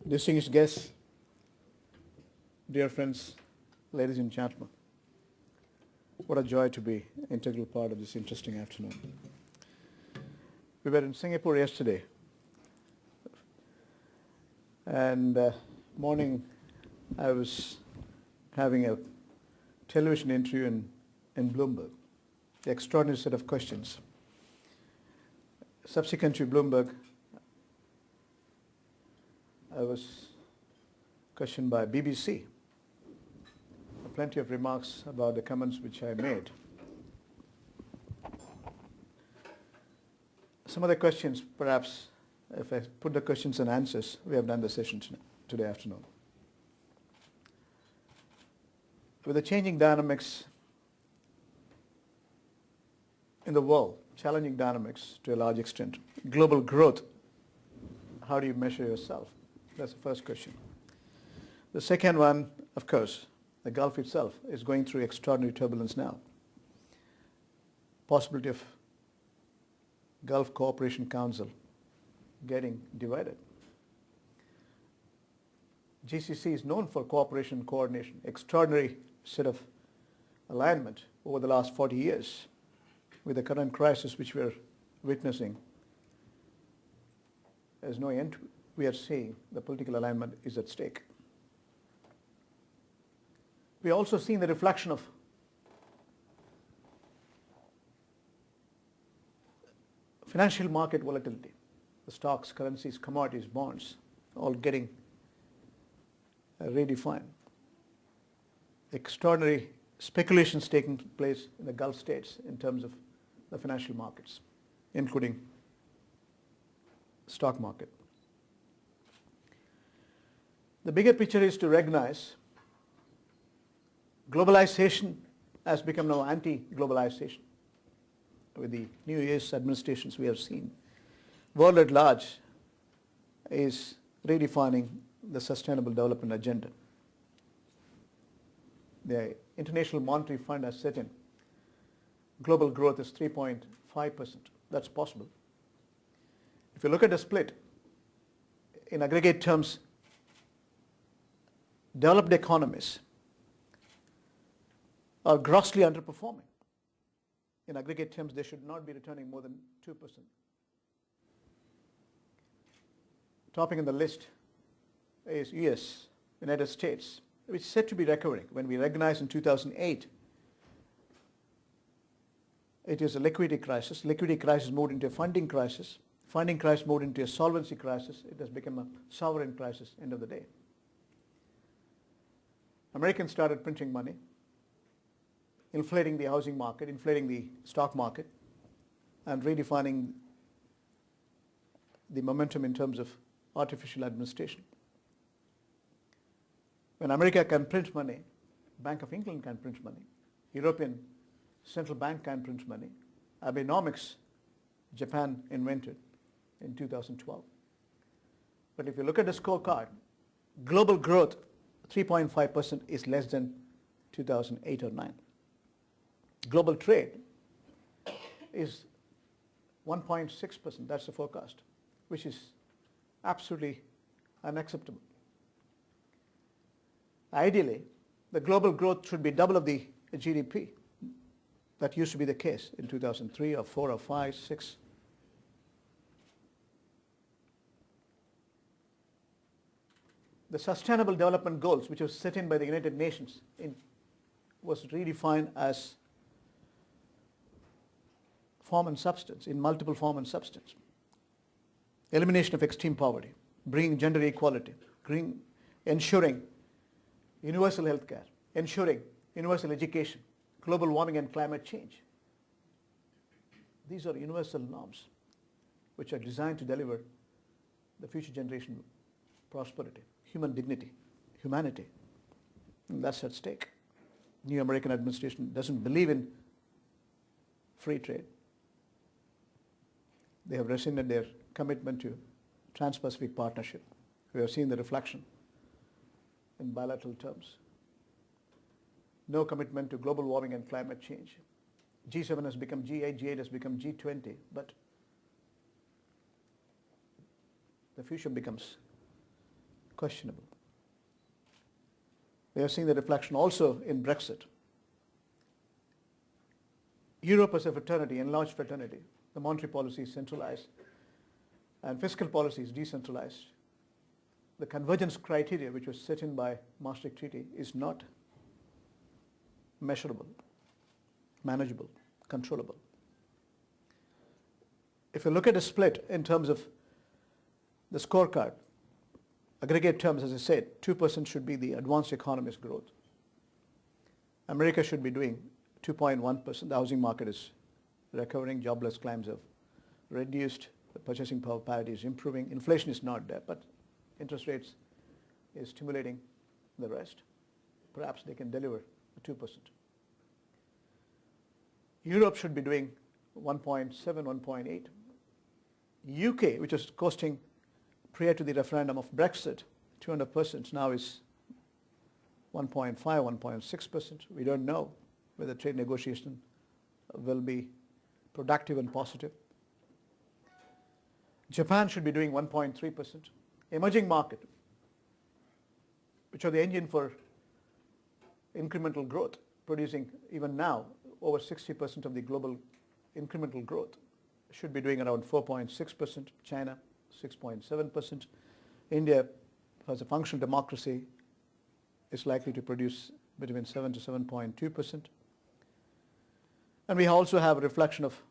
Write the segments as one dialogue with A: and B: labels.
A: Distinguished guests, dear friends, ladies and gentlemen, what a joy to be an integral part of this interesting afternoon. We were in Singapore yesterday, and morning I was having a television interview in Bloomberg, the extraordinary set of questions. Subsequent to Bloomberg, I was questioned by BBC. Plenty of remarks about the comments which I made. Some of the questions, perhaps, if I put the questions and answers, we have done the session today afternoon. With the changing dynamics in the world, challenging dynamics to a large extent, global growth, how do you measure yourself? That's the first question. The second one, of course, the Gulf itself is going through extraordinary turbulence now. Possibility of Gulf Cooperation Council getting divided. GCC is known for cooperation and coordination, extraordinary set of alignment over the last 40 years. With the current crisis which we are witnessing, there's no end to it. We are seeing the political alignment is at stake. We are also seeing the reflection of financial market volatility. The stocks, currencies, commodities, bonds, all getting redefined. Extraordinary speculations taking place in the Gulf states in terms of the financial markets, including stock market. The bigger picture is to recognize globalization has become now anti-globalization. With the new US administrations we have seen, world at large is redefining the sustainable development agenda. The International Monetary Fund has set in global growth is 3.5%. That's possible. If you look at the split, in aggregate terms, developed economies are grossly underperforming. In aggregate terms, they should not be returning more than 2%. Topping in the list is US, United States, which is said to be recovering. When we recognized in 2008, it is a liquidity crisis. Liquidity crisis moved into a funding crisis. Funding crisis moved into a solvency crisis. It has become a sovereign crisis, end of the day. Americans started printing money, inflating the housing market, inflating the stock market, and redefining the momentum in terms of artificial administration. When America can print money, Bank of England can print money, European Central Bank can print money, Abenomics, Japan invented in 2012. But if you look at the scorecard, global growth 3.5% is less than 2008 or 9. Global trade is 1.6%, that's the forecast, which is absolutely unacceptable. Ideally, the global growth should be double of the GDP. That used to be the case in 2003 or 4 or 5, 6. The Sustainable Development Goals, which was set in by the United Nations, was redefined as form and substance, in multiple form and substance. Elimination of extreme poverty, bringing gender equality, ensuring universal health care, ensuring universal education, global warming and climate change. These are universal norms which are designed to deliver the future generation prosperity, human dignity, humanity. And that's at stake. New American administration doesn't believe in free trade. They have rescinded their commitment to Trans-Pacific Partnership. We have seen the reflection in bilateral terms. No commitment to global warming and climate change. G7 has become G8, G8 has become G20, but the future becomes questionable. We are seeing the reflection also in Brexit. Europe as a fraternity, enlarged fraternity, the monetary policy is centralized and fiscal policy is decentralized. The convergence criteria which was set in by Maastricht Treaty is not measurable, manageable, controllable. If you look at a split in terms of the scorecard, aggregate terms, as I said, 2% should be the advanced economies growth. America should be doing 2.1%. The housing market is recovering, jobless claims have reduced, the purchasing power parity is improving, inflation is not there, but interest rates is stimulating the rest. Perhaps they can deliver 2%. Europe should be doing 1.7, 1.8. UK, which was costing prior to the referendum of Brexit 200%, now is 1.5, 1.6%. We don't know whether trade negotiation will be productive and positive. Japan should be doing 1.3%. Emerging market, which are the engine for incremental growth, producing even now over 60% of the global incremental growth, should be doing around 4.6%. China, 6.7%. India, as a functional democracy, is likely to produce between 7 to 7.2%. And we also have a reflection of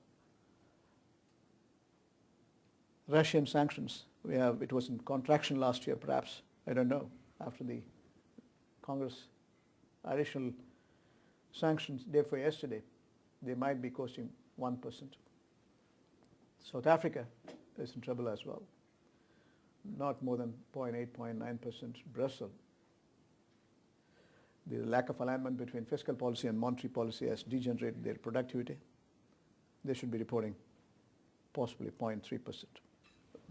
A: Russian sanctions. It was in contraction last year, perhaps, I don't know, after the Congress additional sanctions day before yesterday, they might be costing 1%. South Africa is in trouble as well. Not more than 0.8, 0.9%. Brazil. The lack of alignment between fiscal policy and monetary policy has degenerated their productivity. They should be reporting possibly 0.3%.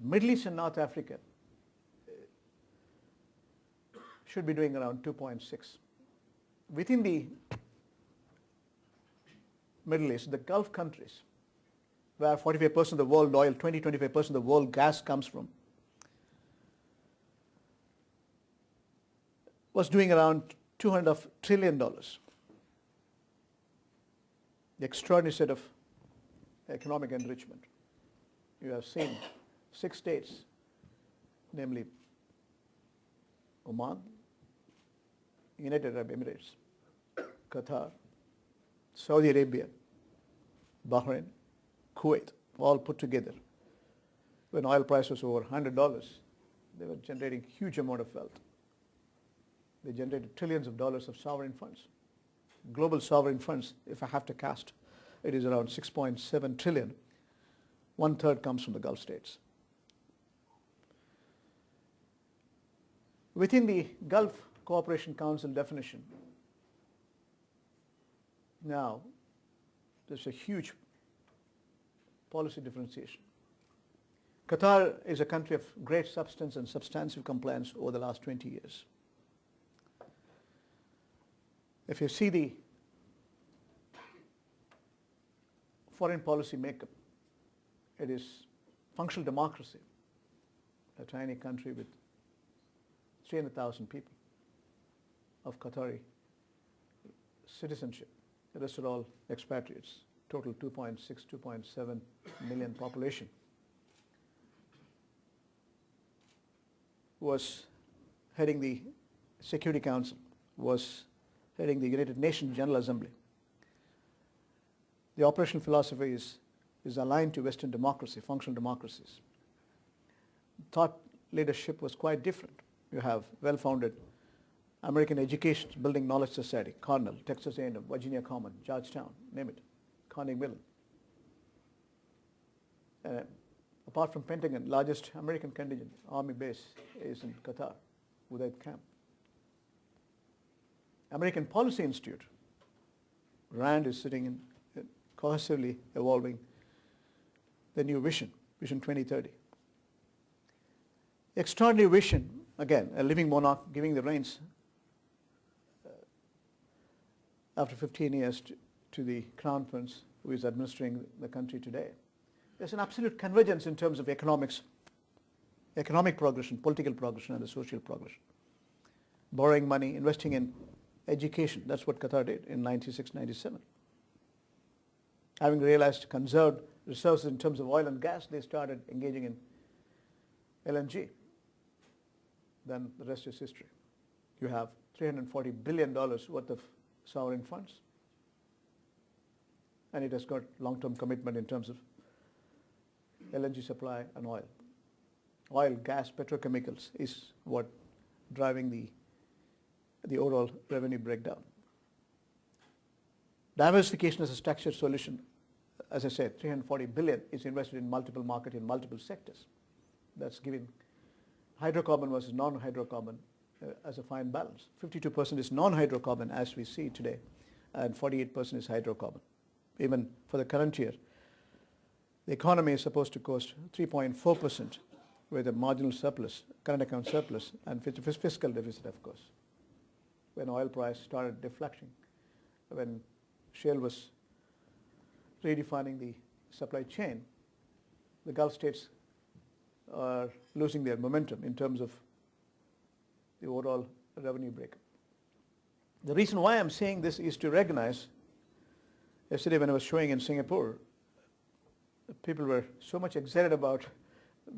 A: Middle East and North Africa should be doing around 2.6. Within the Middle East, the Gulf countries, where 45% of the world oil, 25% of the world gas comes from, was doing around $200 trillion. The extraordinary set of economic enrichment. You have seen 6 states, namely Oman, United Arab Emirates, Qatar, Saudi Arabia, Bahrain, Kuwait, all put together. When oil price was over $100, they were generating huge amount of wealth. They generated trillions of dollars of sovereign funds. Global sovereign funds, if I have to cast, it is around 6.7 trillion. 1/3 comes from the Gulf states. Within the Gulf Cooperation Council definition, now there's a huge policy differentiation. Qatar is a country of great substance and substantive compliance over the last 20 years. If you see the foreign policy makeup, it is functional democracy, a tiny country with 300,000 people of Qatari citizenship. The rest are all expatriates, total 2.6, 2.7 million population. Was heading the Security Council, was heading the United Nations General Assembly. The operational philosophy is aligned to Western democracy, functional democracies. Thought leadership was quite different. You have well-founded American education, building knowledge society, Cornell, Texas A&M, Virginia Common, Georgetown, name it, Carnegie Mellon. Apart from Pentagon, largest American contingent, Army base is in Qatar, Udaid Camp. American Policy Institute, RAND is sitting in cohesively evolving the new vision, Vision 2030. Extraordinary vision, again, a living monarch giving the reins after 15 years to the Crown Prince who is administering the country today. There's an absolute convergence in terms of economics, economic progression, political progression, and the social progression. Borrowing money, investing in education. That's what Qatar did in 96, 97. Having realized conserved resources in terms of oil and gas, they started engaging in LNG. Then the rest is history. You have $340 billion worth of sovereign funds, and it has got long-term commitment in terms of LNG supply and oil. Oil, gas, petrochemicals is what driving the overall revenue breakdown. Diversification as a structured solution, as I said, $340 billion is invested in multiple markets in multiple sectors. That's giving hydrocarbon versus non-hydrocarbon as a fine balance. 52% is non-hydrocarbon as we see today, and 48% is hydrocarbon. Even for the current year, the economy is supposed to cost 3.4% with a marginal surplus, current account surplus, and fiscal deficit, of course. When oil price started deflecting, when shale was redefining the supply chain, the Gulf states are losing their momentum in terms of the overall revenue breakup. The reason why I'm saying this is to recognize, yesterday when I was showing in Singapore, people were so much excited about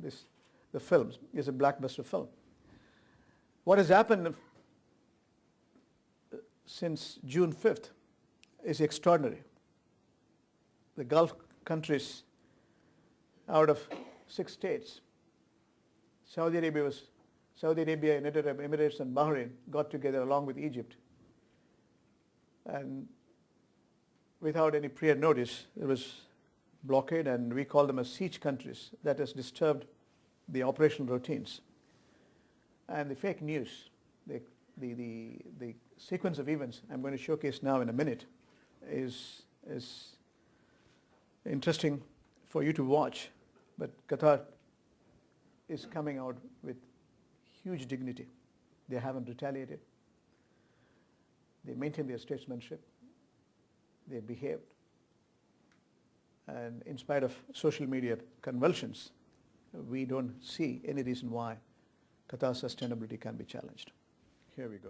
A: the films. It's a blockbuster film. What has happened since June 5th is extraordinary. The Gulf countries, out of 6 states, Saudi Arabia, United Arab Emirates, and Bahrain got together along with Egypt, and without any prior notice, there was blockade, and we call them as siege countries. That has disturbed the operational routines. And the fake news, the sequence of events I'm going to showcase now in a minute is interesting for you to watch. But Qatar is coming out with huge dignity. They haven't retaliated. They maintain their statesmanship. They behaved. And in spite of social media convulsions, we don't see any reason why Qatar's sustainability can be challenged. Here we go.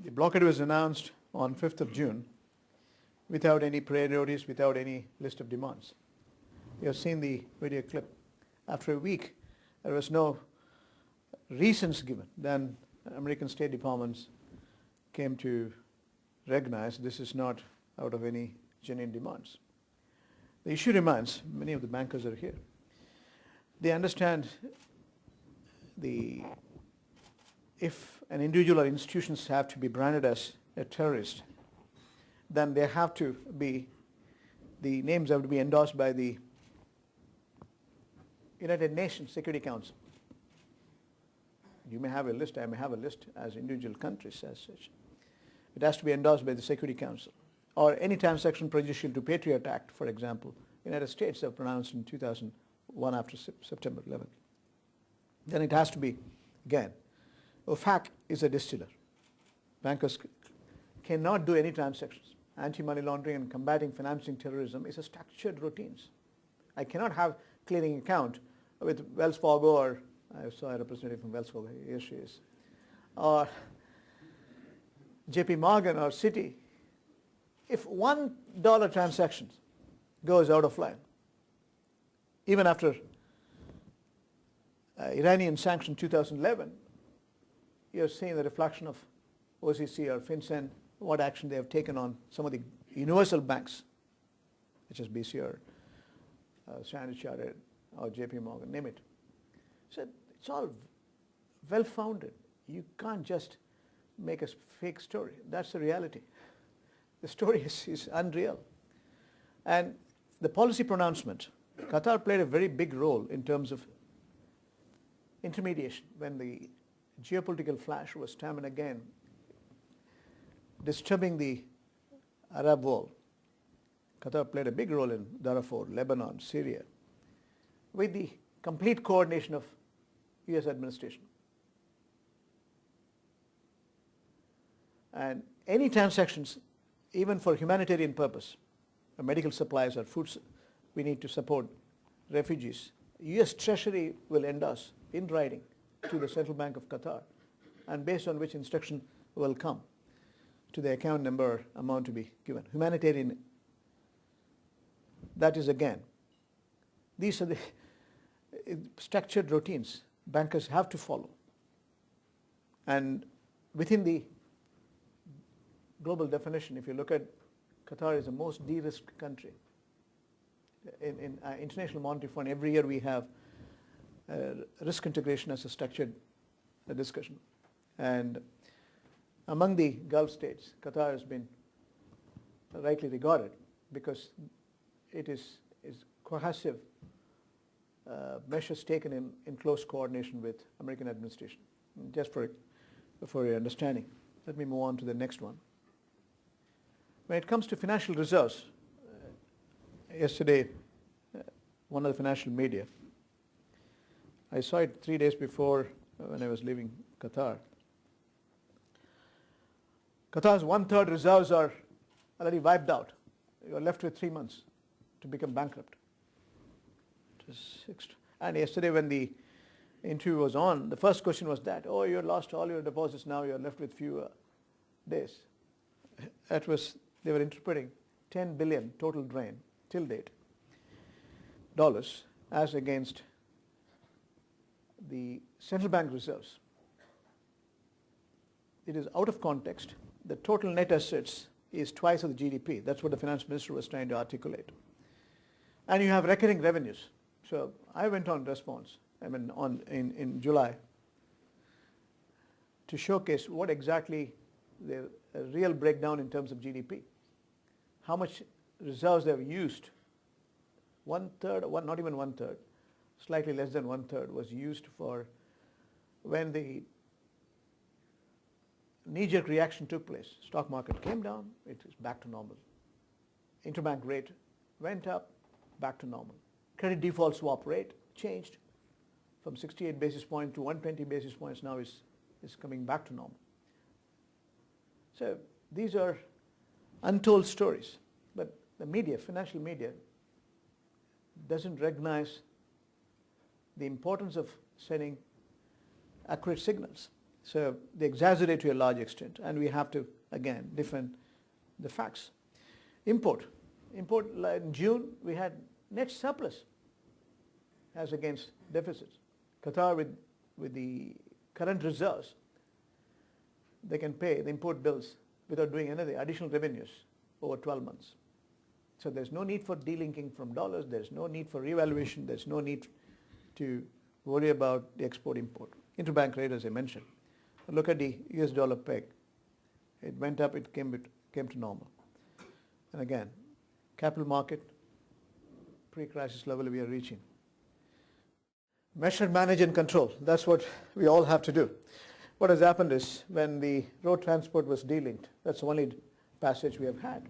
A: The blockade was announced on 5th of June without any prior notice, without any list of demands. You have seen the video clip. After a week, there was no reasons given. Then American State Departments came to recognize this is not out of any genuine demands. The issue remains, many of the bankers are here. They understand if an individual or institutions have to be branded as a terrorist, then they have to be, the names have to be endorsed by the United Nations Security Council. You may have a list, I may have a list as individual countries as such. It has to be endorsed by the Security Council. Or any transaction prejudicial to Patriot Act, for example, United States have pronounced in 2001 after September 11th. Then it has to be, again, OFAC is a distiller. Bankers cannot do any transactions. Anti-money laundering and combating financing terrorism is a structured routines. I cannot have clearing account with Wells Fargo, or I saw a representative from Wells Fargo, here she is, or JP Morgan or Citi. If $1 transactions goes out of line, even after Iranian sanction 2011, you're seeing the reflection of OCC or FinCEN, what action they have taken on some of the universal banks, such as BC or Standard Chartered or JP Morgan, name it. So it's all well-founded. You can't just make a fake story. That's the reality. The story is unreal. And the policy pronouncement, Qatar played a very big role in terms of intermediation when the geopolitical flash was time and again disturbing the Arab world. Qatar played a big role in Darfur, Lebanon, Syria, with the complete coordination of US administration. And any transactions, even for humanitarian purpose, medical supplies or foods, we need to support refugees. US Treasury will endorse in writing to the Central Bank of Qatar, and based on which instruction will come to the account number amount to be given. Humanitarian. That is, again, these are the structured routines bankers have to follow. And within the global definition, if you look at Qatar is the most de-risked country. In International Monetary Fund, every year we have risk integration as a structured discussion. And among the Gulf states, Qatar has been rightly regarded because it is cohesive measures taken in close coordination with American administration. Just for your understanding, let me move on to the next one. When it comes to financial reserves, yesterday, one of the financial media, I saw it 3 days before when I was leaving Qatar. Qatar's 1/3 reserves are already wiped out. You are left with 3 months to become bankrupt. And yesterday when the interview was on, the first question was that, oh, you lost all your deposits, now you're left with few days. They were interpreting 10 billion total drain till date, dollars, as against the central bank reserves. It is out of context. The total net assets is twice of the GDP. That's what the finance minister was trying to articulate. And you have recurring revenues. So I went on response, in July, to showcase what exactly the real breakdown in terms of GDP. How much reserves they have used. 1/3, not even 1/3, slightly less than 1/3 was used for when the knee-jerk reaction took place. Stock market came down, it is back to normal. Interbank rate went up, back to normal. Credit default swap rate changed from 68 basis points to 120 basis points, now is coming back to normal. So these are untold stories, but the media, financial media, doesn't recognize the importance of sending accurate signals. So they exaggerate to a large extent, and we have to, again, defend the facts. Import, in June, we had net surplus as against deficits. Qatar, with the current reserves, they can pay the import bills without doing anything, additional revenues over 12 months. So there's no need for delinking from dollars, there's no need for revaluation, there's no need to worry about the export-import. Interbank rate, as I mentioned. Look at the US dollar peg. It went up, it came to normal. And again, capital market, pre-crisis level we are reaching. Measure, manage and control. That's what we all have to do. What has happened is when the road transport was delinked, that's the only passage we have had.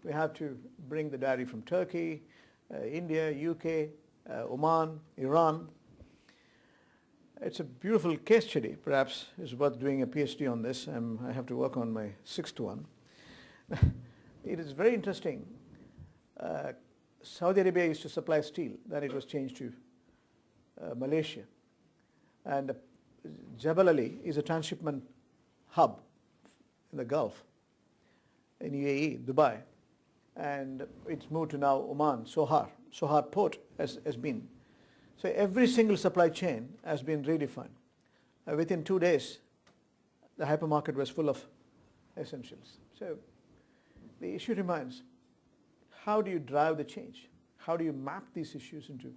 A: We have to bring the dairy from Turkey, India, UK, Oman, Iran. It's a beautiful case study. Perhaps it's worth doing a PhD on this. I have to work on my 6th one. It is very interesting. Saudi Arabia used to supply steel, then it was changed to Malaysia. And Jebel Ali is a transshipment hub in the Gulf, in UAE, Dubai. And it's moved to now Oman, Sohar port has been. So every single supply chain has been redefined. Within 2 days, the hypermarket was full of essentials. So the issue remains, how do you drive the change? How do you map these issues into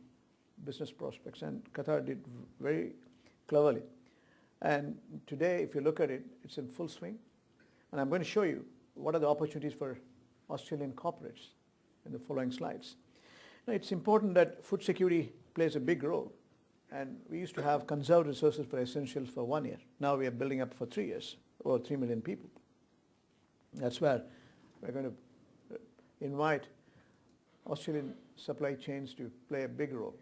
A: business prospects? And Qatar did very cleverly. And today, if you look at it, it's in full swing. And I'm going to show you what are the opportunities for Australian corporates in the following slides. Now, it's important that food security plays a big role. And we used to have conserved resources for essentials for 1 year. Now we are building up for 3 years, over 3 million people. That's where we're going to invite Australian supply chains to play a big role.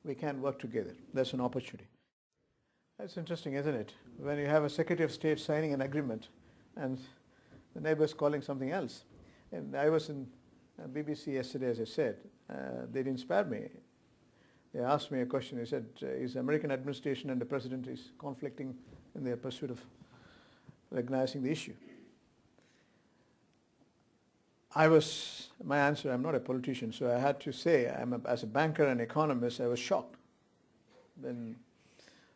A: We can work together. That's an opportunity. That's interesting, isn't it? When you have a Secretary of State signing an agreement and the neighbor's calling something else. And I was in BBC yesterday, as I said. They didn't spare me. They asked me a question. They said, is the American administration and the president is conflicting in their pursuit of recognizing the issue? My answer, I'm not a politician, so I had to say, as a banker and economist, I was shocked when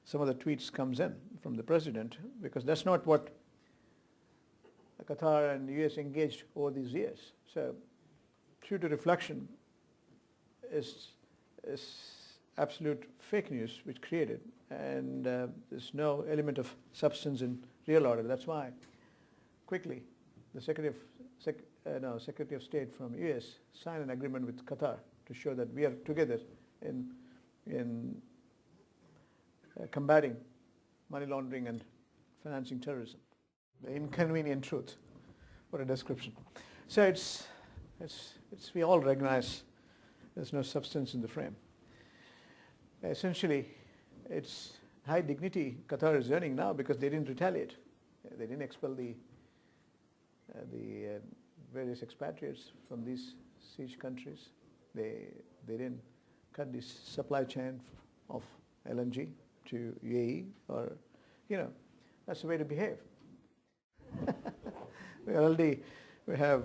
A: some of the tweets comes in from the president, because that's not what Qatar and the US engaged over these years. So true to reflection is absolute fake news which created, and there's no element of substance in real order. That's why quickly the Secretary of State from US signed an agreement with Qatar to show that we are together in combating money laundering and financing terrorism. The inconvenient truth. What a description. So we all recognize there's no substance in the frame. Essentially, it's high dignity Qatar is earning now because they didn't retaliate. They didn't expel the various expatriates from these siege countries. They didn't cut the supply chain of LNG to UAE, or, that's the way to behave. We have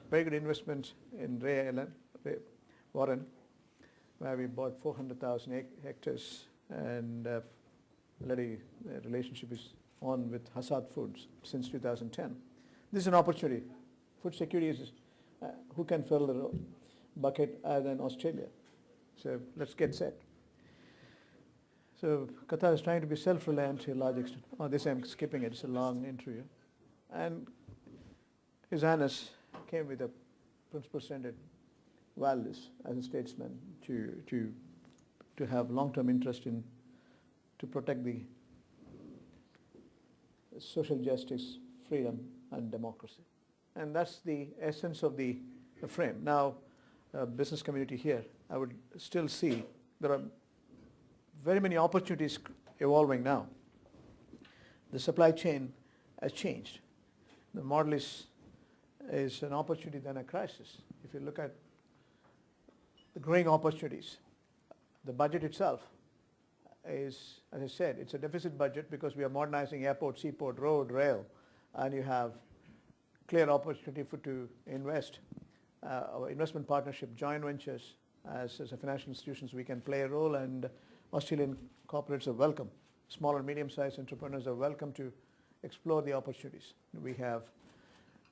A: very good investment in Ray Island, Warren, where we bought 400,000 hectares, and already the relationship is on with Hassad Foods since 2010. This is an opportunity. Food security is, who can fill the bucket other than Australia? So let's get set. So Qatar is trying to be self-reliant to a large extent. Oh, this I'm skipping it. It's a long interview. And His Highness came with a principle-centered values as a statesman to have long-term interest in, to protect the social justice, freedom, and democracy. And that's the essence of the frame. Now, business community here, I would still see there are very many opportunities evolving now. The supply chain has changed. The model is an opportunity than a crisis. If you look at the growing opportunities, the budget itself is, as I said, it's a deficit budget because we are modernizing airport, seaport, road, rail, and you have clear opportunity to invest. Our investment partnership, joint ventures, as a financial institutions, we can play a role, and Australian corporates are welcome. Small and medium-sized entrepreneurs are welcome to explore the opportunities. We have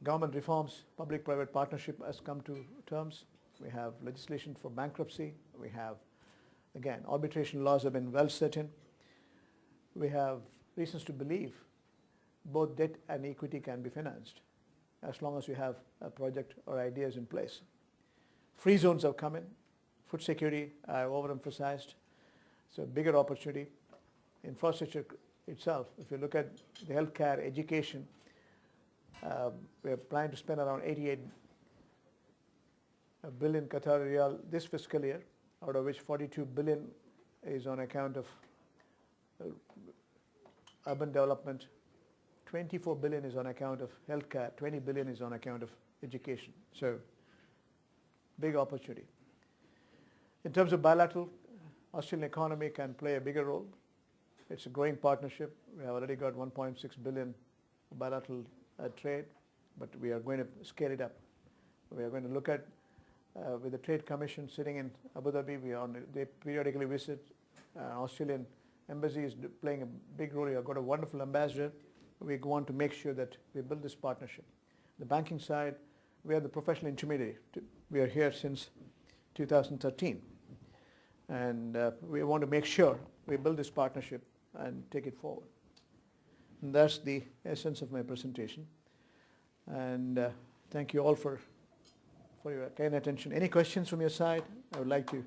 A: government reforms, public-private partnership has come to terms. We have legislation for bankruptcy. We have, again, arbitration laws have been well set in. We have reasons to believe both debt and equity can be financed as long as you have a project or ideas in place. Free zones have come in. Food security, I overemphasized. It's a bigger opportunity. Infrastructure itself, if you look at the healthcare, education, we are planning to spend around 88 billion Qatar Riyal this fiscal year, out of which 42 billion is on account of urban development, 24 billion is on account of healthcare, 20 billion is on account of education. So, big opportunity. In terms of bilateral, Australian economy can play a bigger role. It's a growing partnership. We have already got 1.6 billion bilateral trade, but we are going to scale it up. We are going to look at, with the Trade Commission sitting in Abu Dhabi, they periodically visit. Australian embassy is playing a big role. We have got a wonderful ambassador. We want to make sure that we build this partnership. The banking side, we are the professional intermediary. We are here since 2013. And we want to make sure we build this partnership and take it forward. And that's the essence of my presentation. And thank you all for your kind attention. Any questions from your side? I would like to